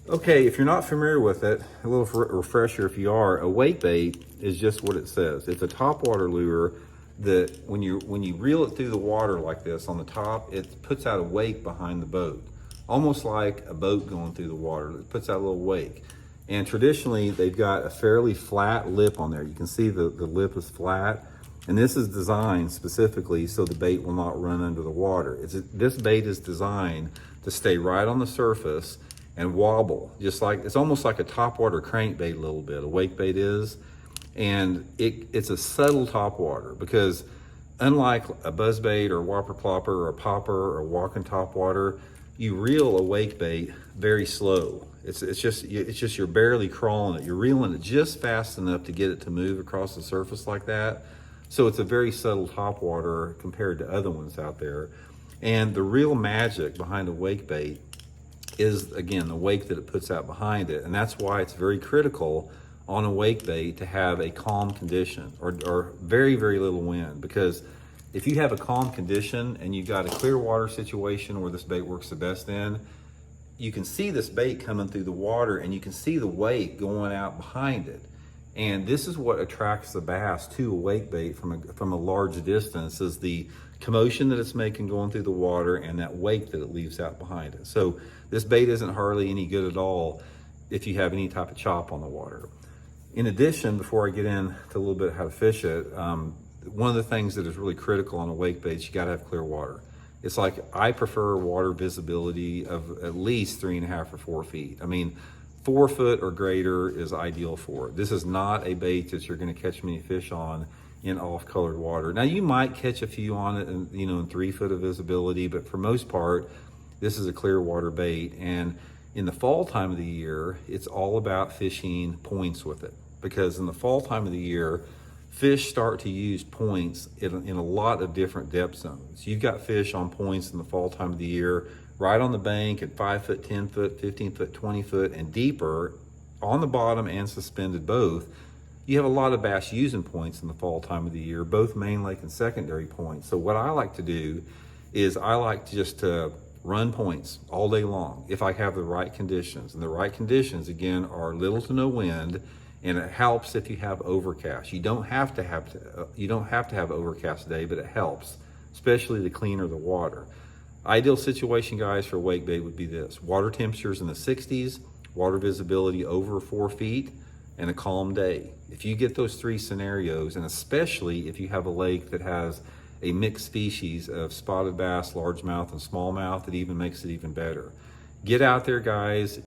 Okay, if you're not familiar with it, a little refresher if you are, a wake bait is just what it says. It's a topwater lure that when you reel it through the water like this on the top, it puts out a wake behind the boat. Almost like a boat going through the water. It puts out a little wake. And traditionally, they've got a fairly flat lip on there. You can see the lip is flat. And this is designed specifically so the bait will not run under the water. This bait is designed to stay right on the surface and wobble, just like, it's almost like a topwater crankbait a little bit, a wake bait is. And it's a subtle topwater because unlike a buzzbait or a whopper plopper or a popper or walking topwater, you reel a wake bait very slow. It's just you're barely crawling it. You're reeling it just fast enough to get it to move across the surface like that. So it's a very subtle topwater compared to other ones out there. And the real magic behind a wake bait is, again, the wake that it puts out behind it. And that's why it's very critical on a wake bait to have a calm condition or very, very little wind. Because if you have a calm condition and you've got a clear water situation where this bait works the best in, you can see this bait coming through the water and you can see the wake going out behind it. And this is what attracts the bass to a wake bait from a large distance, is the commotion that it's making going through the water and that wake that it leaves out behind it. So this bait isn't hardly any good at all if you have any type of chop on the water. In addition, before I get into a little bit how to fish it, one of the things that is really critical on a wake bait is you gotta have clear water. It's like, I prefer water visibility of at least 3.5 or 4 feet. I mean, 4 foot or greater is ideal for it. This is not a bait that you're gonna catch many fish on in off-colored water. Now you might catch a few on it in 3 foot of visibility, but for most part, this is a clear water bait. And in the fall time of the year, it's all about fishing points with it. Because in the fall time of the year, fish start to use points in a lot of different depth zones. You've got fish on points in the fall time of the year, right on the bank at 5 foot, 10 foot, 15 foot, 20 foot, and deeper, on the bottom and suspended both. You have a lot of bass using points in the fall time of the year, both main lake and secondary points. So what I like to do is I like just to run points all day long if I have the right conditions. And the right conditions, again, are little to no wind, and it helps if you have overcast. You don't have to have overcast day, but it helps, especially the cleaner the water. Ideal situation, guys, for wake bait would be this: water temperatures in the 60s, water visibility over 4 feet, and a calm day. If you get those 3 scenarios, and especially if you have a lake that has a mixed species of spotted bass, largemouth, and smallmouth, it even makes it even better. Get out there, guys.